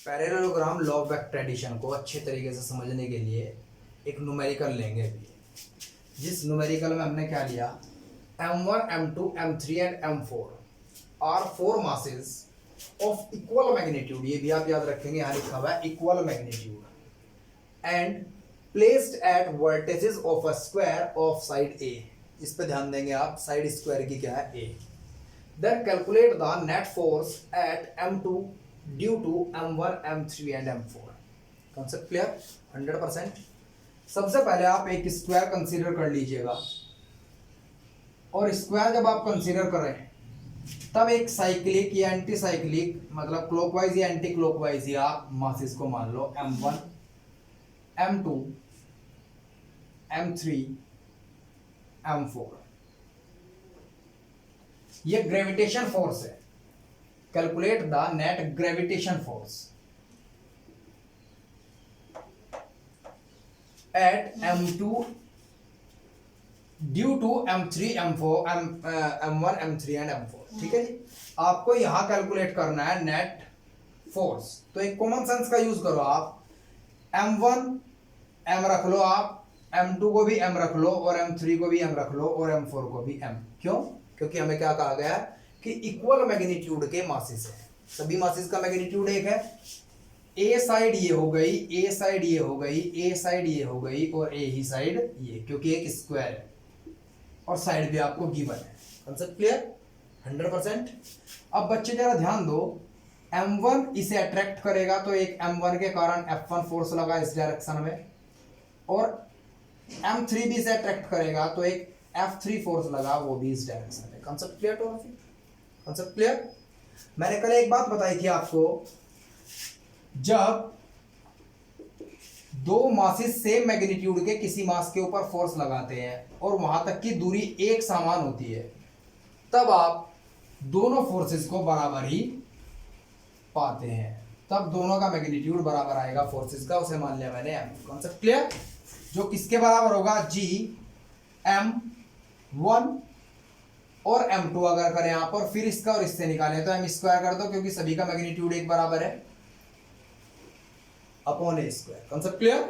Parallelogram law of tradition को अच्छे तरीके से समझने के लिए एक न्यूमेरिकल लेंगे अभी, जिस न्यूमेरिकल में हमने क्या लिया, m1 m2 m3 and m4 are four masses of equal magnitude. ये भी आप याद रखेंगे, यहाँ लिखा हुआ है equal magnitude and placed at vertices of a square of side a. इस पे ध्यान देंगे आप, साइड स्क्वायर की क्या है, a. Then calculate the net force at m2 due to m1 m3 and m4। Concept clear 100%। सबसे पहले आप एक स्क्वायर कंसीडर कर लीजिएगा, और स्क्वायर जब आप कंसीडर करें तब एक साइक्लिक या एंटी साइक्लिक, मतलब क्लॉकवाइज या एंटी क्लॉकवाइज या आप मासेस को मान लो m1 m2 m3 m4। ये ग्रेविटेशन फोर्स है। Calculate the net gravitation force at m2 due to m3 m4 m1 m3 and m4। ठीक है जी, आपको यहां कैलकुलेट करना है नेट फोर्स। तो एक कॉमन सेंस का यूज करो आप, m1 m रख लो, आप m2 को भी m रख लो, और m3 को भी m रख लो, और m4 को भी m। क्यों? क्योंकि हमें क्या कहा गया है कि इक्वल मैग्नीट्यूड के मासेस है, सभी मासेस का मैग्नीट्यूड एक है। ए साइड ये हो गई, ए साइड ये हो गई, ए साइड ये हो गई, और ए ही साइड ये, क्योंकि एक स्क्वायर है और साइड भी आपको गिवन है। Concept clear 100%। अब बच्चे जरा ध्यान दो, m1 इसे अट्रैक्ट करेगा तो एक m1 के कारण F1 फोर्स लगा इस डायरेक्शन में, और m3 भी इसे अट्रैक्ट करेगा तो एक F3 फोर्स लगा, वो भी इस डायरेक्शन में। कंसेप्ट क्लियर तो फिर कंसेप्ट क्लियर। मैंने कल एक बात बताई थी आपको, जब दो मासेस सेम मैग्नीट्यूड के किसी मास के ऊपर फोर्स लगाते हैं और वहां तक की दूरी एक समान होती है, तब आप दोनों फोर्सेस को बराबर ही पाते हैं, तब दोनों का मैग्नीट्यूड बराबर आएगा फोर्सेस का, उसे मान लिया मैंने m। Concept clear. जो किसके बराबर होगा, g m1 और m2 अगर करें आप, और फिर इसका और इससे निकालें तो m स्क्वायर कर दो, क्योंकि सभी का मैग्नीट्यूड एक बराबर है, upon a square. Concept clear.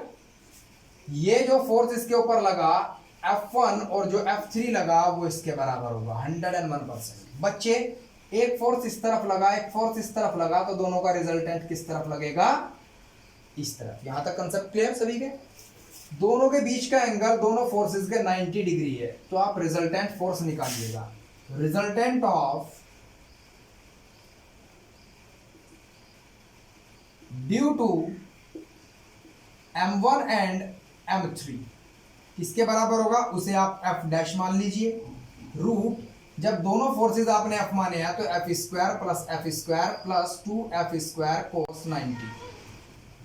ये जो फोर्स इसके ऊपर लगा F1 और जो F3 लगा वो इसके बराबर होगा 101%। बच्चे एक फोर्स इस तरफ लगा, एक फोर्स इस तरफ लगा, तो दोनों का रिजल्टेंट किस तरफ लगेगा, इस तरफ। यहां तक कंसेप्ट क्लियर सभी के। दोनों के बीच का एंगल दोनों फोर्सेस के 90 डिग्री है, तो आप रिजल्टेंट फोर्स निकालिएगा। Resultant of due to m1 and m3 किसके बराबर होगा, उसे आप f डैश मान लीजिए। रूट, जब दोनों फोर्सेस आपने f माने हैं तो f square plus 2f square cos 90।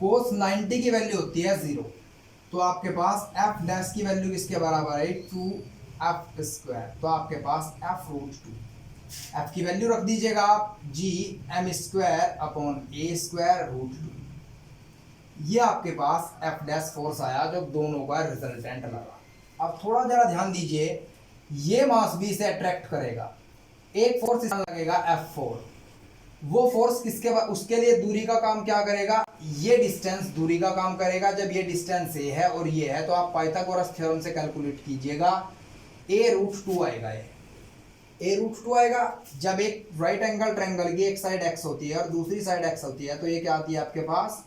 Cos 90 की वैल्यू होती है 0, तो आपके पास f डैश की वैल्यू किसके बराबर है, 2f स्क्वायर, तो आपके पास f रूट 2। f की वैल्यू रख दीजिएगा आप, g m square upon a square root 2। ये आपके पास f डैश फोर्स आया जो दोनों का रिजल्टेंट लगा। अब थोड़ा जरा ध्यान दीजिए, ये मास भी इसे अट्रैक्ट करेगा, एक फोर्स इसमें लगेगा F4। वो फोर्स किसके बाद, उसके लिए दूरी का काम क्या करेगा, ये डिस्टेंस दूरी का काम करेगा। जब ये डिस्टेंस ए है और ये है, तो आप पाइथागोरस थ्योरम से कैलकुलेट कीजिएगा, a रूट 2 आएगा, a रूट 2 आएगा। जब एक राइट एंगल ट्रायंगल की एक साइड x होती है और दूसरी साइड x होती है, तो ये क्या आती है आपके पास,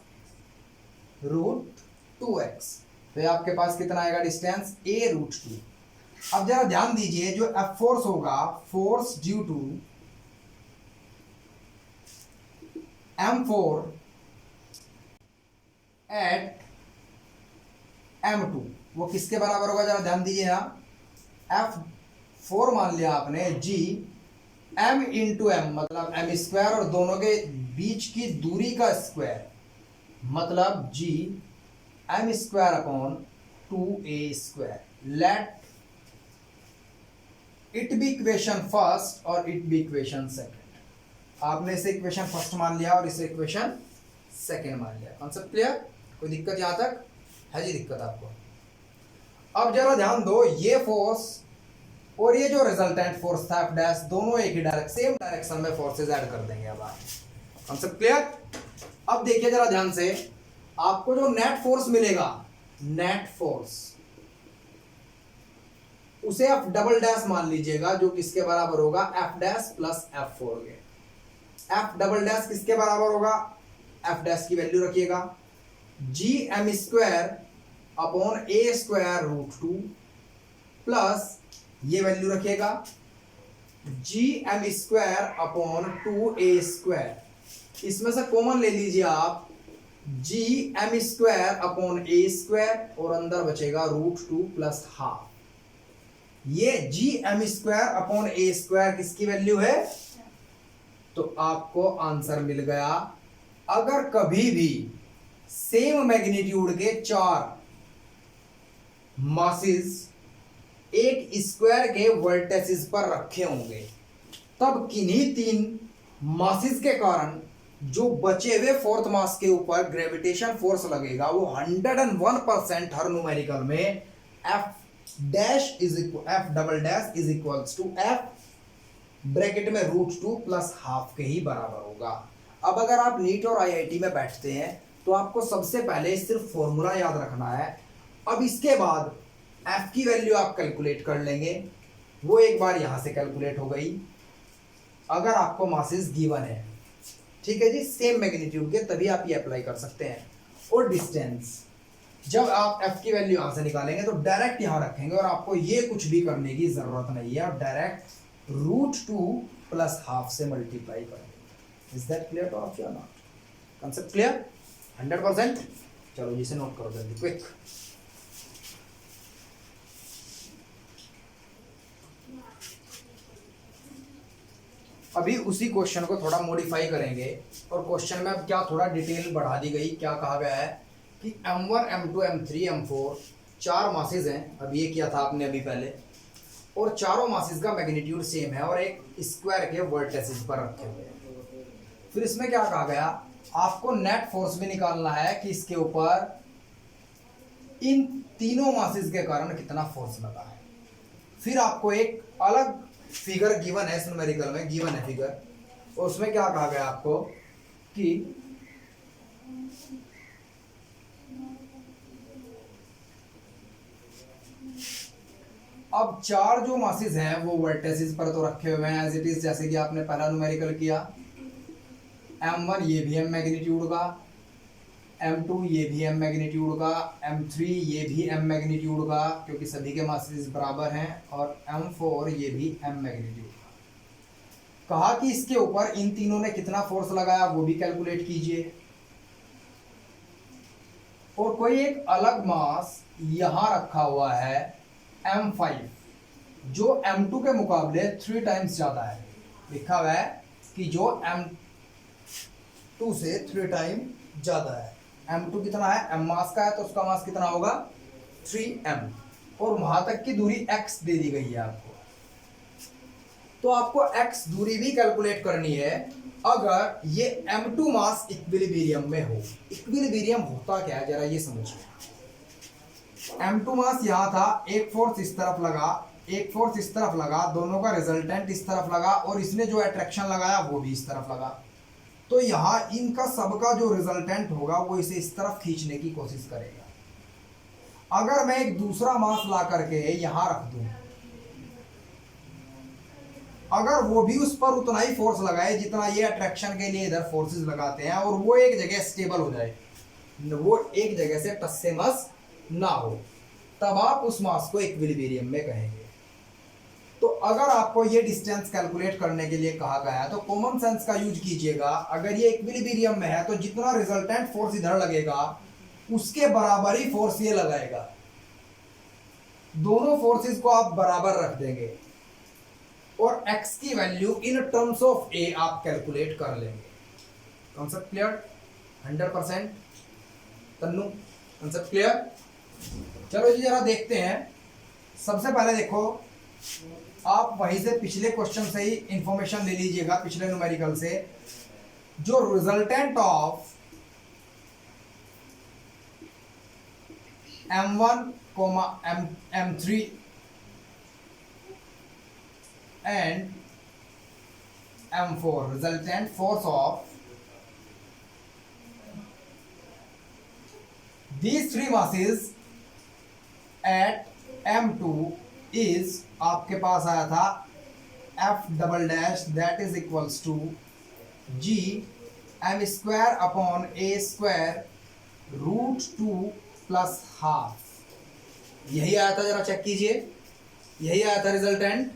रूट 2x। तो ये आपके पास कितना आएगा डिस्टेंस, a रूट 2। अब जरा ध्यान दीजिए, जो F फोर्स होगा, force due to m4 at m2 वो किसके बराबर होगा, जरा ध्यान दीजिए। यहाँ F4 मान लिया आपने, g m इंटू m मतलब m स्क्वायर, और दोनों के बीच की दूरी का स्क्वायर मतलब g m square upon 2a square. Let it be equation first और इट बी इक्वेशन सेकंड। आपने इसे इक्वेशन फर्स्ट मान लिया और इसे इक्वेशन सेकंड मान लिया। Concept clear. कोई दिक्कत यहां तक है जी, दिक्कत आपको? अब जरा ध्यान दो, ये फोर्स और ये जो रिजल्टेंट फोर्स था F डैश, दोनों एक ही सेम डायरेक्शन में फोर्सेज ऐड कर देंगे। अब आप कॉन्सेप्ट क्लियर। अब देखिए जरा ध्यान से, आपको जो नेट फोर्स मिलेगा, नेट फोर्स, उसे आप डबल डैश मान लीजिएगा, जो किसके बराबर होगा, F dash plus F four के। एफ डबल डैश किसके बराबर होगा, एफ डैश की वैल्यू रखिएगा, G M square upon a square root two plus ये वैल्यू रखिएगा, G M square upon two a square. इसमें से कॉमन ले लीजिए आप, G M square upon a square और अंदर बचेगा रूट टू प्लस हाफ। ये G M square upon a square किसकी वैल्यू है, तो आपको आंसर मिल गया। अगर कभी भी सेम मैग्नीट्यूड के चार मासेस एक स्क्वायर के वर्टेसिस पर रखे होंगे, तब किन्हीं तीन मासेस के कारण जो बचे हुए फोर्थ मास के ऊपर ग्रेविटेशन फोर्स लगेगा वो 101% हर न्यूमेरिकल में F dash is equal, F double dash is equals to F bracket में रूट टू प्लस हाफ के ही बराबर होगा। अब अगर आप नीट और आईआईटी में बैठते हैं तो आपको सबसे पहले सिर्फ फॉर्मूला याद रखना है। अब इसके बाद एफ की वैल्यू आप कैलकुलेट कर लेंगे, वो एक बार यहां से कैलकुलेट हो गई अगर आपको मासेस गिवन है, ठीक है जी, सेम मैग्नीट्यूड के, तभी आप ये अप्लाई कर सकते हैं। और डिस्टेंस, जब आप एफ की वैल्यू यहां से निकालेंगे तो डायरेक्ट यहां रखेंगे और आपको ये कुछ भी करने की जरूरत नहीं है, और direct root two plus half से मल्टीप्लाई करेंगे। Is that clear to all of you और नॉट? Concept clear 100%? चलो जिसे नोट करो जल्दी, क्विक। अभी उसी क्वेश्चन को थोड़ा मॉडिफाई करेंगे, और क्वेश्चन में अब क्या थोड़ा डिटेल बढ़ा दी गई। क्या कहा गया है कि M1, M2, M3, M4 चार मासेस हैं, अब ये किया था आपने अभी पहले, और चारों मासेस का मैग्नीट्यूड सेम है और एक स्क्वायर के वर्टेसिस पर रखे हुए हैं। फिर इसमें क्या कहा गया, आपको नेट फोर्स भी निकालना है कि इसके ऊपर इन तीनों मासेस के कारण कितना फोर्स लगा है। फिर आपको एक अलग फिगर गिवन है, इस न्यूमेरिकल में गिवन है फिगर, और उसमें क्या कहा गया आपको कि अब चार जो मासेस हैं वो वर्टेसिस पर तो रखे हुए हैं एज इट इज, जैसे कि आपने पहला न्यूमेरिकल किया। M1 ये भी M मैग्नीट्यूड का, M2 ये भी M मैग्नीट्यूड का, M3 ये भी M मैग्नीट्यूड का क्योंकि सभी के मासेस बराबर हैं, और M4 ये भी M मैग्नीट्यूड का। कहा कि इसके ऊपर इन तीनों ने कितना फोर्स लगाया वो भी कैलकुलेट कीजिए। और कोई एक अलग मास यहां रखा हुआ है M5, जो M2 के मुकाबले 3 टाइम्स ज्यादा है। लिखा हुआ है कि जो M2 से 3 टाइम ज्यादा है। M2 कितना है, M मास का है तो उसका मास कितना होगा 3M, और वहां तक की दूरी x दे दी गई है आपको। तो आपको x दूरी भी कैलकुलेट करनी है अगर ये M2 मास इक्विलिब्रियम में हो। इक्विलिब्रियम होता क्या है जरा ये समझिए। M2 मास यहां था, एक फोर्स इस तरफ लगा, एक फोर्स इस तरफ लगा, दोनों का रिजल्टेंट इस तरफ लगा, और इसने जो अट्रैक्शन लगाया वो भी इस तरफ लगा। तो यहां इनका सबका जो रिजल्टेंट होगा वो इसे इस तरफ खींचने की कोशिश करेगा। अगर मैं एक दूसरा मास ला करके यहां रख दूं, अगर वो भी उस पर उतना ही फोर्स लगाए जितना ये अट्रैक्शन के लिए इधर फोर्सेस लगाते हैं, और वो एक जगह स्टेबल हो जाए, वो एक जगह से टस से मस ना हो, तब आप उस मास को इक्विलिब्रियम में कहेंगे। तो अगर आपको ये डिस्टेंस कैलकुलेट करने के लिए कहा गया है तो कॉमन सेंस का यूज कीजिएगा। अगर ये इक्विलिब्रियम में है तो जितना रिजल्टेंट फोर्स इधर लगेगा उसके बराबर ही फोर्स ये लगाएगा। दोनों फोर्सेस को आप बराबर रख देंगे और x की value in terms of a आप कैलकुलेट कर लेंगे। Concept clear 100%? Tannu concept clear? चलो जी जरा देखते हैं। सबसे पहले देखो, आप वहीं से पिछले क्वेश्चन से ही इंफॉर्मेशन ले लीजिएगा, पिछले न्यूमेरिकल से, जो resultant of M1, M3 and M4, resultant force of these three masses at m2 is आपके पास आया था f double dash that is equals to g m square upon a square root 2 plus half. यही आया था, जरा check कीजिए, यही आया था रिजल्टेंट।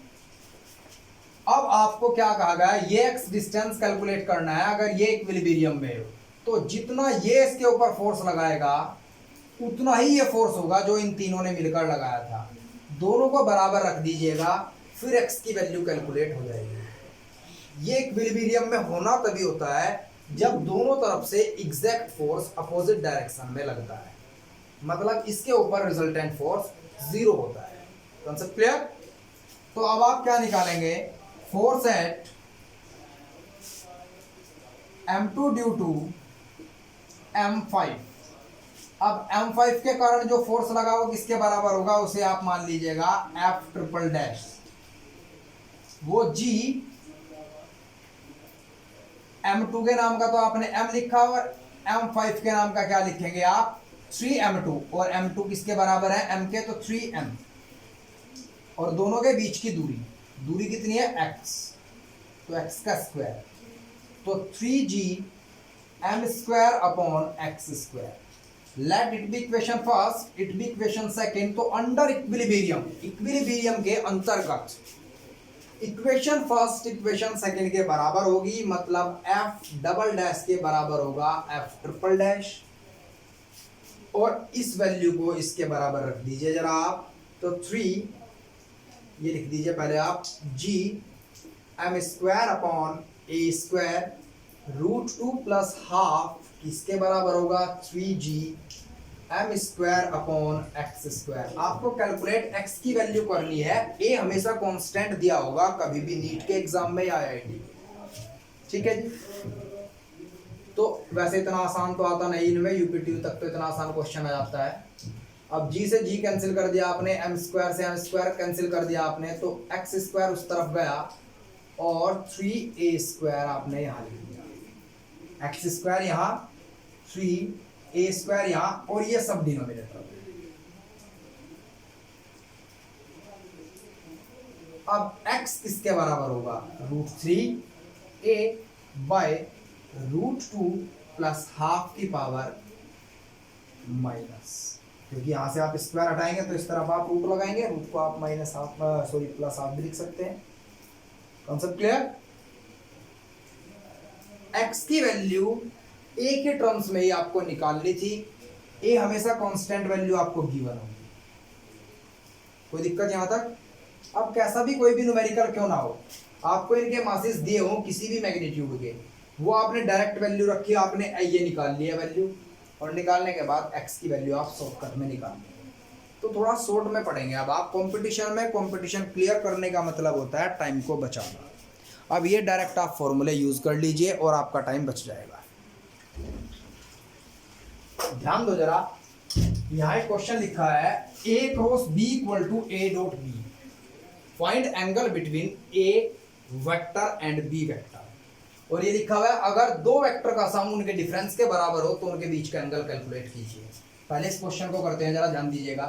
अब आपको क्या कहा गया, ये एक्स डिस्टेंस कैलकुलेट करना है। अगर ये इक्विलिब्रियम में हो तो जितना ये इसके ऊपर फोर्स लगाएगा उतना ही ये फोर्स होगा जो इन तीनों ने मिलकर लगाया था। दोनों को बराबर रख दीजिएगा, फिर एक्स की वैल्यू कैलकुलेट हो जाएगी। ये इक्विलिब्रियम में होना तभी होता है जब दोनों तरफ से एग्जैक्ट फोर्स अपोजिट डायरेक्शन में लगता है, मतलब इसके ऊपर रिजल्टेंट फोर्स 0 होता है। Concept clear? तो अब आप क्या निकालेंगे, force at m2 due to m5। अब m5 के कारण जो फोर्स लगा वो किसके बराबर होगा, उसे आप मान लीजिएगा f ट्रिपल डैश। वो g m2 के नाम का तो आपने m लिखा और m5 के नाम का क्या लिखेंगे आप, 3m2। और m2 किसके बराबर है, m के, तो 3m। और दोनों के बीच की दूरी कितनी है, x, तो x का स्क्वायर, तो 3g m square upon x square. Let it be equation first, it be equation second. तो अंडर इक्विलिब्रियम के अंतर्गत इक्वेशन फर्स्ट इक्वेशन सेकंड के बराबर होगी, मतलब f डबल डैश के बराबर होगा f ट्रिपल डैश। और इस वैल्यू को इसके बराबर रख दीजिए जरा आप, तो 3 ये लिख दीजिए पहले आप, g m square upon a square root 2 plus half किसके बराबर होगा, 3g m square upon x square. आपको कैलकुलेट x की वैल्यू करनी है। a हमेशा कांस्टेंट दिया होगा कभी भी नीट के एग्जाम में या IIT, ठीक है जी। तो वैसे इतना आसान तो आता नहीं इनमें, यूपीटीयू तक तो इतना आसान क्वेश्चन आ जाता है। अब g से g कैंसिल कर दिया आपने, m स्क्वायर से m स्क्वायर कैंसिल कर दिया आपने, तो x स्क्वायर उस तरफ गया और 3a स्क्वायर आपने यहाँ लिख दिया। x स्क्वायर यहाँ, 3a स्क्वायर यहाँ, और ये सब डिनोमिनेटर। अब x किसके बराबर होगा, root 3a by root 2 plus half की पावर माइनस, क्योंकि यहां से आप स्क्वायर हटाएंगे तो इस तरफ आप रूट लगाएंगे, रूट को आप minus half, sorry plus half भी लिख सकते हैं। Concept clear? x की वैल्यू a के टर्म्स में ही आपको निकालनी थी। a हमेशा कांस्टेंट वैल्यू आपको गिवन होगी, कोई दिक्कत यहां तक? अब कैसा भी कोई भी न्यूमेरिकल क्यों ना हो, आपको इनके मासेस दिए हो किसी भी मैग्नीट्यूड के, वो आपने डायरेक्ट वैल्यू रखी, आपने ये निकाल लिया वैल्यू, और निकालने के बाद x की वैल्यू आप शॉर्टकट में निकाल लेंगे। तो थोड़ा शॉर्ट में पढ़ेंगे। अब आप कंपटीशन में, कंपटीशन क्लियर करने का मतलब होता है टाइम को बचाना। अब ये डायरेक्ट आप फॉर्मूले यूज कर लीजिए और आपका टाइम बच जाएगा। ध्यान दो जरा, यहाँ एक क्वेश्चन लिखा है a cross b equal to a dot b, find angle between a vector and b vector. और ये लिखा हुआ है अगर दो वेक्टर का सम उनके डिफरेंस के बराबर हो तो उनके बीच का एंगल कैलकुलेट कीजिए। पहले इस क्वेश्चन को करते हैं, जरा ध्यान दीजिएगा।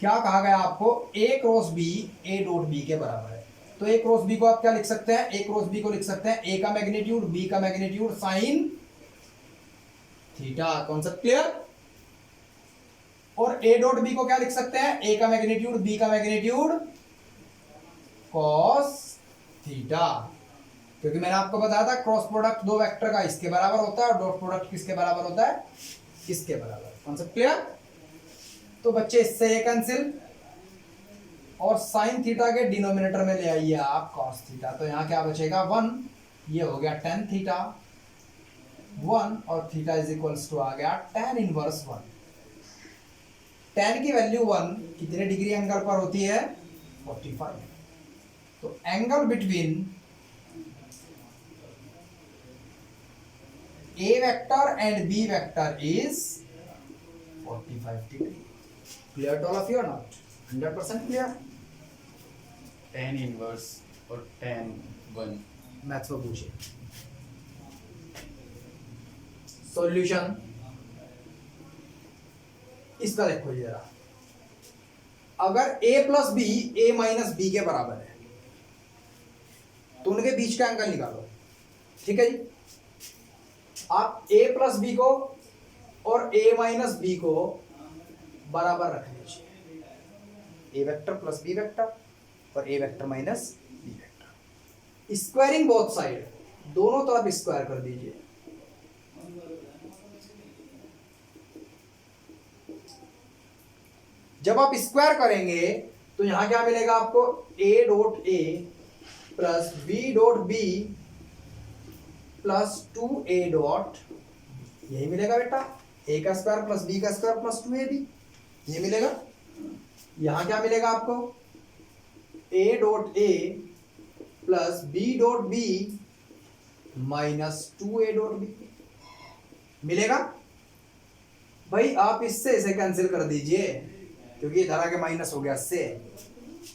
क्या कहा गया आपको, a cross b a dot b के बराबर है। तो a क्रॉस b को आप क्या लिख सकते हैं, a क्रॉस b को लिख सकते हैं a का मैग्नीट्यूड b का magnitude sine theta. Concept clear? और a डॉट b को क्या लिख सकते हैं, a का मैग्नीट्यूड b का मैग्नीट्यूड कॉस थीटा, क्योंकि मैंने आपको बताया था क्रॉस प्रोडक्ट दो वेक्टर का इसके बराबर होता है और डॉट प्रोडक्ट किसके बराबर होता है, इसके बराबर। Concept clear? तो बच्चे इससे ये कैंसिल, और साइन थीटा के डिनोमिनेटर में ले आइए आप कॉस थीटा, तो यहाँ क्या बचेगा 1, ये हो गया टेन थीटा 1, और थीटा इज इक्वल्स टू आ गया टेन इनवर्स 1। टेन की वैल्यू 1 कितने डिग्री एंगल पर होती है, 45। तो angle between A vector and B vector is 45 degree. Clear to all of you or not? 100% clear? tan inverse और tan 1 maths में पूछे। सॉल्यूशन इसका देखो जरा, अगर a plus B a minus B के बराबर है तो उनके बीच का एंगल निकालो। ठीक है जी, आप a प्लस बी को और a माइनस बी को बराबर रख लीजिए, a vector plus B vector और a vector minus B vector. Squaring both side, दोनों तरफ स्क्वायर कर दीजिए। जब आप स्क्वायर करेंगे तो यहां क्या मिलेगा आपको, a dot a plus b dot b plus 2a dot, यही मिलेगा बेटा, a का स्क्वायर प्लस b का स्क्वायर प्लस 2ab, ये मिलेगा। यहां क्या मिलेगा आपको, a dot a plus b dot b minus 2a dot b मिलेगा। भाई आप इससे इसे कैंसिल कर दीजिए क्योंकि इधर आके माइनस हो गया इससे,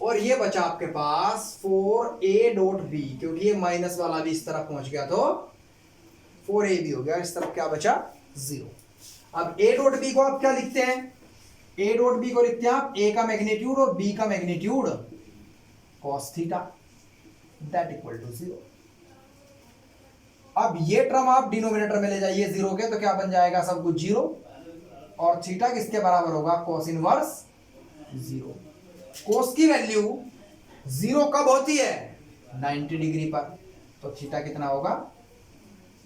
और ये बचा आपके पास 4a डॉट b, क्योंकि ये माइनस वाला भी इस तरफ पहुंच गया तो 4ab हो गया, इस तरफ क्या बचा 0। अब a डॉट b को आप क्या लिखते हैं, a डॉट b को लिखते हैं आप a का मैग्नीट्यूड और b का magnitude cos theta that equal to 0। अब ये टर्म आप डिनोमिनेटर में ले जाइए 0 के, तो क्या बन जाएगा सब कुछ 0, और थीटा किसके बराबर होगा, cos इनवर्स 0। cos की वैल्यू 0 कब होती है, 90 डिग्री पर, तो थीटा कितना होगा,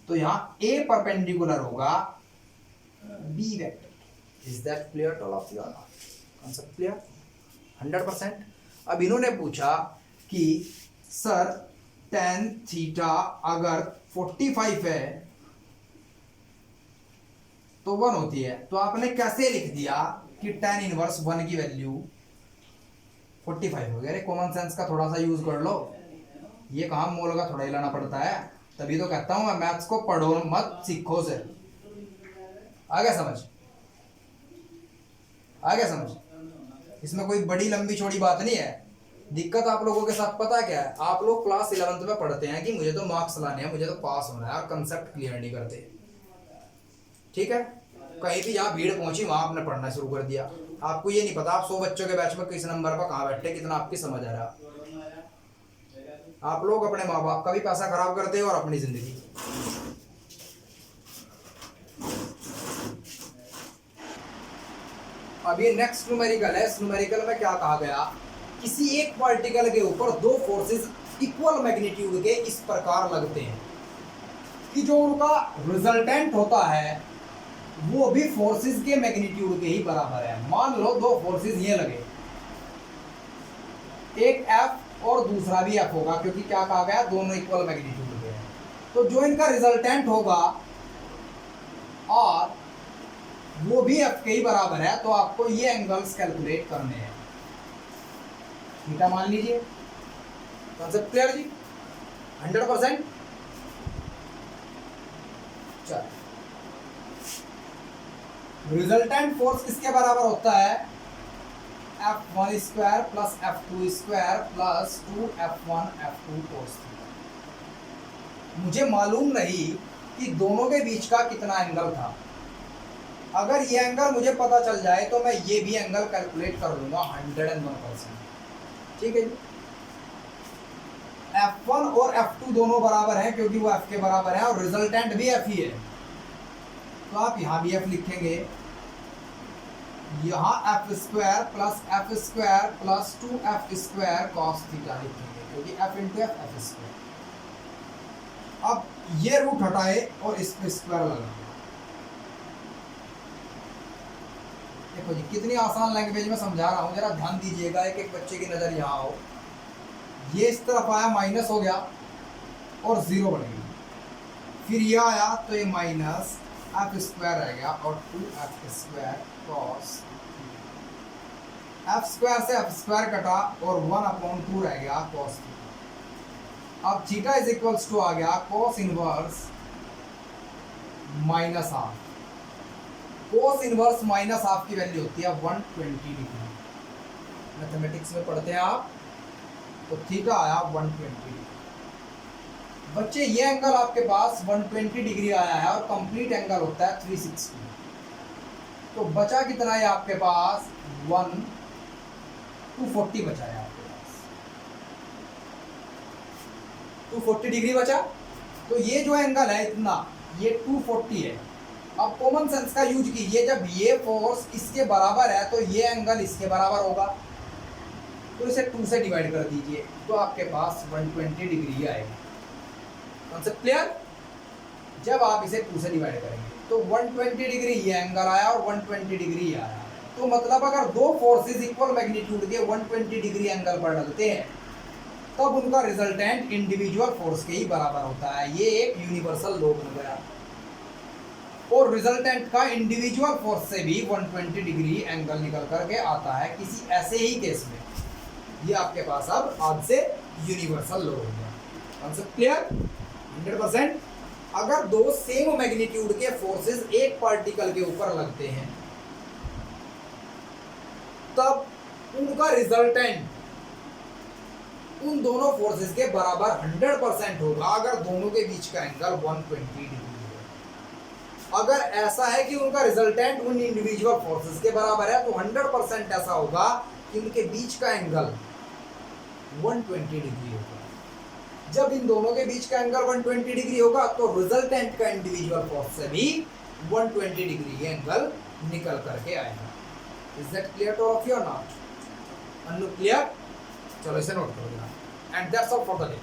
तो यहां a परपेंडिकुलर होगा b vector. Is that clear to all of you? Concept clear 100%। अब इन्होंने पूछा कि सर tan थीटा अगर 45 है तो 1 होती है, तो आपने कैसे लिख दिया कि tan इनवर्स 1 की वैल्यू 45 हो गया। कॉमन सेंस का थोड़ा सा यूज कर लो, ये कहाँ मोल का थोड़ा ही लाना पड़ता है, तभी तो कहता हूं मैं मैथ्स को पढ़ो मत सीखो से। आ गया समझ, आ गया समझ, इसमें कोई बड़ी लंबी चौड़ी बात नहीं है। दिक्कत आप लोगों के साथ पता क्या है, आप लोग क्लास 11th में पढ़ते हैं कि मुझे तो मार्क्स लाने हैं, मुझे तो पास होना है, और कंसेप्ट क्लियर नहीं करते। ठीक है, कहीं भी जहाँ भीड़ पहुंची वहां आपने पढ़ना शुरू कर दिया, आपको ये नहीं पता आप 100 बच्चों के बैच में किस नंबर पर कहाँ बैठे, कितना आपकी समझ आ रहा। आप लोग अपने माँ बाप का भी पैसा खराब करते हो और अपनी जिंदगी। अभी नेक्स्ट न्यूमेरिकल है। इस न्यूमेरिकल में क्या कहा गया, किसी एक पार्टिकल के ऊपर दो फोर्सेस इक्वल मैग्नीट्यूड के इस प्रकार लगते हैं कि जो उनका रिजल्टेंट होता है वो भी फोर्सेस के मैग्नीट्यूड के ही बराबर है। मान लो दो फोर्सेस ये लगे, एक F और दूसरा भी F होगा, क्योंकि क्या कहा गया, दोनों इक्वल मैग्नीट्यूड के हैं। तो जो इनका रिजल्टेंट होगा और वो भी F के ही बराबर है, तो आपको ये एंगल्स कैलकुलेट करने हैं। थीटा मान लीजिए, कॉन्सेप्ट क्लियर जी 100%। चलो, रिजल्टेंट फोर्स किसके बराबर होता है, F1 square plus F2 square plus 2F1 F2 cos theta. मुझे मालूम नहीं कि दोनों के बीच का कितना एंगल था, अगर ये एंगल मुझे पता चल जाए तो मैं ये भी एंगल कैलकुलेट कर लूंगा 101%। ठीक है जी, F1 और F2 दोनों बराबर हैं क्योंकि वो F के बराबर है और रिजल्टेंट भी F ही है, तो आप यहां भी F लिखेंगे, यहां F square plus 2F square cos theta लिखेंगे, क्योंकि F इंटू F स्क्वायर। अब ये रूट हटाए और इस पे स्क्वायर लगाए। देखो जी कितनी आसान लैंग्वेज में समझा रहा हूं, जरा ध्यान दीजिएगा, एक एक बच्चे की नजर यहाँ हो। ये इस तरफ आया, माइनस हो गया और 0 बन गई, फिर ये आया तो ये माइनस F स्क्वायर रह गया और 2F square cos। F square से F स्क्वायर कटा और 1/2 रह गया cos थीटा। अब थीटा इज इक्वल्स टू आ गया cos inverse minus half. cos inverse minus half की वैल्यू होती है 120 डिग्री। मैथमेटिक्स में पढ़ते हैं आप, तो थीटा आया 120 डिग्री। बच्चे ये एंगल आपके पास 120 डिग्री आया है और कंप्लीट एंगल होता है 360। तो बचा कितना है आपके पास 240 बचा है आपके पास, 240 डिग्री बचा। तो ये जो एंगल है इतना, ये 240 है। अब कॉमन सेंस का यूज कीजिए, जब ये फोर्स इसके बराबर है तो ये एंगल इसके बराबर होगा, तो इसे 2 से डिवाइड कर दीजिए तो आपके पास 120 डिग्री आएगा। Concept clear? जब आप इसे 2 से डिवाइड करेंगे तो 120 डिग्री ये एंगल आया और 120 डिग्री ये आया। तो मतलब अगर दो फोर्सेस इक्वल मैग्नीट्यूड के 120 डिग्री एंगल पर डलते हैं तब उनका रिजल्टेंट इंडिविजुअल फोर्स के ही बराबर होता है। ये एक यूनिवर्सल लॉ बन गया। और रिजल्टेंट का इंडिविजुअल फोर्स से भी 120 डिग्री एंगल निकल करके आता है किसी ऐसे ही केस में। ये आपके पास अब आज से यूनिवर्सल लॉ हो गया। Concept clear? 100%। अगर दो सेम मैग्नीट्यूड के फोर्सेस एक पार्टिकल के ऊपर लगते हैं तब उनका रिजल्टेंट उन दोनों फोर्सेस के बराबर 100% होगा अगर दोनों के बीच का एंगल 120 डिग्री है। अगर ऐसा है कि उनका रिजल्टेंट उन इंडिविजुअल फोर्सेस के बराबर है तो 100% ऐसा होगा कि उनके बीच का एंगल 120 डिग्री होगा। जब इन दोनों के बीच का एंगल 120 डिग्री होगा तो रिजल्टेंट का इंडिविजुअल फोर्स से भी 120 डिग्री एंगल निकल करके आएगा। Is that clear two of you और नॉट? Anu clear? चलो इसे नोट करो and that's all for the day.